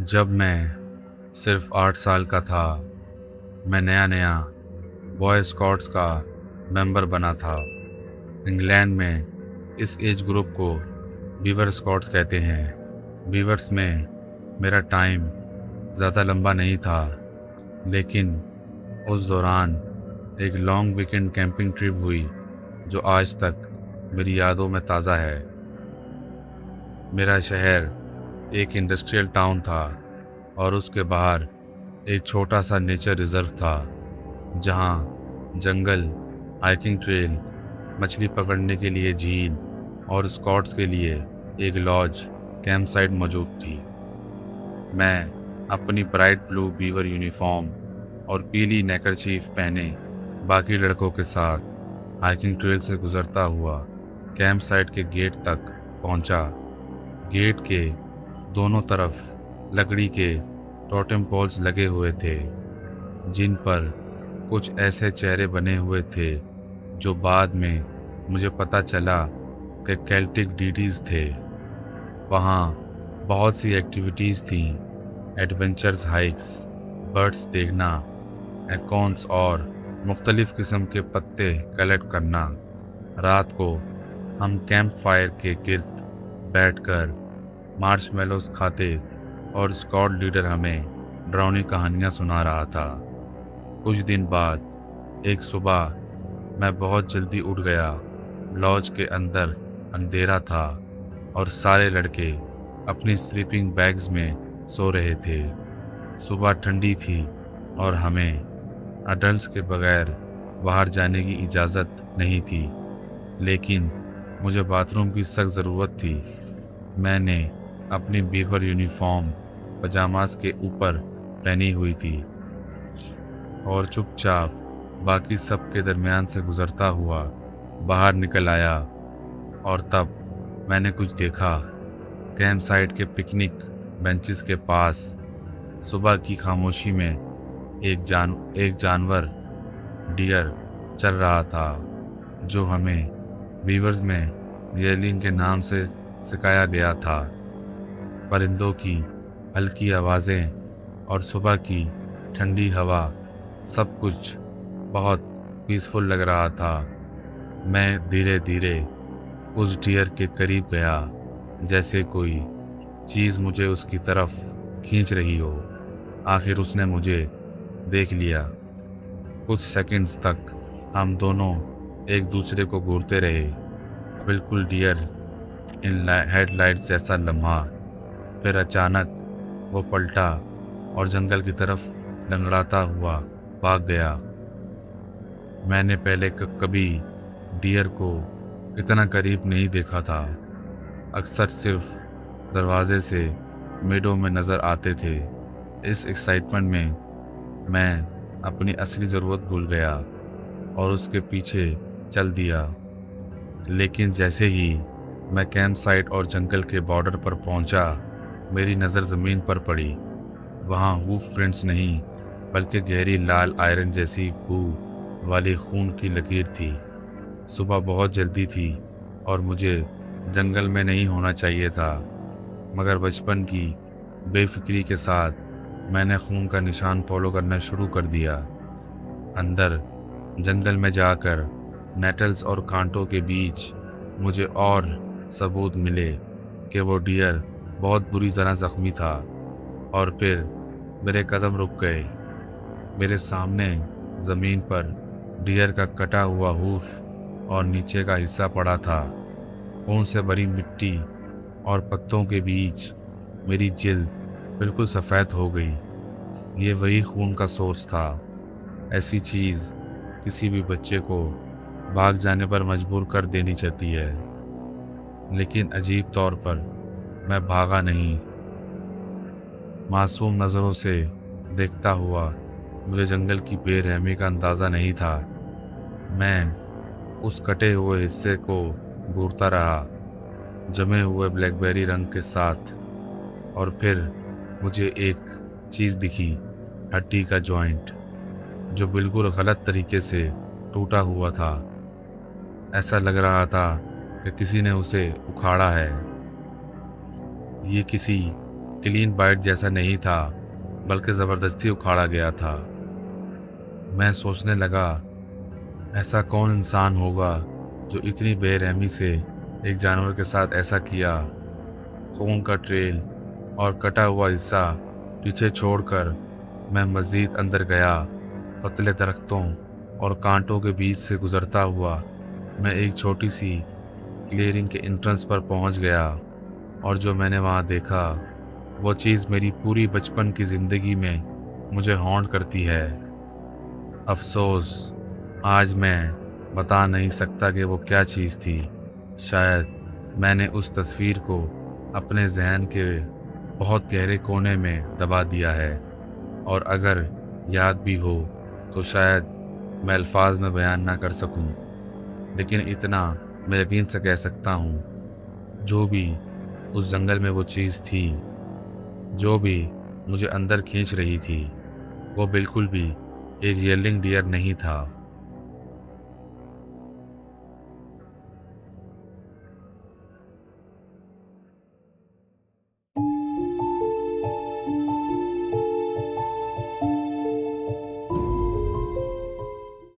जब मैं सिर्फ 8 साल का था, मैं नया नया बॉय स्काउट्स का मेंबर बना था। इंग्लैंड में इस एज ग्रुप को बीवर स्काउट्स कहते हैं। बीवर्स में मेरा टाइम ज़्यादा लंबा नहीं था, लेकिन उस दौरान एक लॉन्ग वीकेंड कैंपिंग ट्रिप हुई जो आज तक मेरी यादों में ताज़ा है। मेरा शहर एक इंडस्ट्रियल टाउन था और उसके बाहर एक छोटा सा नेचर रिजर्व था, जहाँ जंगल, हाइकिंग ट्रेल, मछली पकड़ने के लिए झील और स्कॉट्स के लिए एक लॉज कैंप साइट मौजूद थी। मैं अपनी ब्राइट ब्लू बीवर यूनिफॉर्म और पीली नेकरचीफ पहने बाकी लड़कों के साथ हाइकिंग ट्रेल से गुजरता हुआ कैंप साइट के गेट तक पहुंचा। गेट के दोनों तरफ लकड़ी के टोटेम पोल्स लगे हुए थे, जिन पर कुछ ऐसे चेहरे बने हुए थे जो बाद में मुझे पता चला कि केल्टिक डीटीज थे। वहाँ बहुत सी एक्टिविटीज़ थीं: एडवेंचर्स हाइक्स, बर्ड्स देखना, एकॉन्स और मुख्तलिफ़ किस्म के पत्ते कलेक्ट करना। रात को हम कैंप फायर के गिर्द बैठकर मार्शमेलोस खाते और स्कॉट लीडर हमें डरावनी कहानियाँ सुना रहा था। कुछ दिन बाद एक सुबह मैं बहुत जल्दी उठ गया। लॉज के अंदर अंधेरा था और सारे लड़के अपनी स्लीपिंग बैग्स में सो रहे थे। सुबह ठंडी थी और हमें अडल्ट्स के बगैर बाहर जाने की इजाज़त नहीं थी, लेकिन मुझे बाथरूम की सख्त ज़रूरत थी। मैंने अपनी बीवर यूनिफॉर्म पजामास के ऊपर पहनी हुई थी और चुपचाप बाकी सब के दरमियान से गुजरता हुआ बाहर निकल आया। और तब मैंने कुछ देखा। कैंप साइट के पिकनिक बेंचेस के पास सुबह की खामोशी में एक जानवर, डियर, चल रहा था, जो हमें बीवर्स में येलिंग के नाम से सिखाया गया था। परिंदों की हल्की आवाज़ें और सुबह की ठंडी हवा, सब कुछ बहुत पीसफुल लग रहा था। मैं धीरे धीरे उस डियर के करीब गया, जैसे कोई चीज़ मुझे उसकी तरफ खींच रही हो। आखिर उसने मुझे देख लिया। कुछ सेकंड्स तक हम दोनों एक दूसरे को घूरते रहे, बिल्कुल डियर इन हेडलाइट्स जैसा लम्हा। फिर अचानक वो पलटा और जंगल की तरफ लंगड़ाता हुआ भाग गया। मैंने पहले कभी डियर को इतना करीब नहीं देखा था। अक्सर सिर्फ दरवाजे से मेडो में नज़र आते थे। इस एक्साइटमेंट में मैं अपनी असली ज़रूरत भूल गया और उसके पीछे चल दिया। लेकिन जैसे ही मैं कैंप साइट और जंगल के बॉर्डर पर पहुंचा, मेरी नज़र ज़मीन पर पड़ी। वहाँ हूफ प्रिंट्स नहीं, बल्कि गहरी लाल आयरन जैसी बू वाली खून की लकीर थी। सुबह बहुत जल्दी थी और मुझे जंगल में नहीं होना चाहिए था, मगर बचपन की बेफिक्री के साथ मैंने खून का निशान फॉलो करना शुरू कर दिया। अंदर जंगल में जाकर नेटल्स और कांटों के बीच मुझे और सबूत मिले कि वो डियर बहुत बुरी तरह ज़ख्मी था। और फिर मेरे कदम रुक गए। मेरे सामने ज़मीन पर डियर का कटा हुआ हूफ और नीचे का हिस्सा पड़ा था। खून से भरी मिट्टी और पत्तों के बीच मेरी जिल्द बिल्कुल सफ़ेद हो गई। ये वही खून का सोर्स था। ऐसी चीज़ किसी भी बच्चे को भाग जाने पर मजबूर कर देनी चाहती है, लेकिन अजीब तौर पर मैं भागा नहीं। मासूम नज़रों से देखता हुआ मुझे जंगल की बेरहमी का अंदाज़ा नहीं था। मैं उस कटे हुए हिस्से को घूरता रहा, जमे हुए ब्लैकबेरी रंग के साथ। और फिर मुझे एक चीज़ दिखी, हड्डी का जॉइंट, जो बिल्कुल गलत तरीके से टूटा हुआ था। ऐसा लग रहा था कि किसी ने उसे उखाड़ा है। ये किसी क्लीन बाइट जैसा नहीं था, बल्कि ज़बरदस्ती उखाड़ा गया था। मैं सोचने लगा, ऐसा कौन इंसान होगा जो इतनी बेरहमी से एक जानवर के साथ ऐसा किया। खून का ट्रेल और कटा हुआ हिस्सा पीछे छोड़कर मैं मज़ीद अंदर गया। पतले दरख्तों और कांटों के बीच से गुजरता हुआ मैं एक छोटी सी क्लियरिंग के एंट्रेंस पर पहुंच गया, और जो मैंने वहां देखा वो चीज़ मेरी पूरी बचपन की ज़िंदगी में मुझे हॉन्ट करती है। अफसोस, आज मैं बता नहीं सकता कि वो क्या चीज़ थी। शायद मैंने उस तस्वीर को अपने जहन के बहुत गहरे कोने में दबा दिया है, और अगर याद भी हो तो शायद मैं अल्फाज में बयान ना कर सकूं। लेकिन इतना मैं यकीन से कह सकता हूं, जो भी उस जंगल में वो चीज़ थी, जो भी मुझे अंदर खींच रही थी, वो बिल्कुल भी एक येलिंग डियर नहीं था।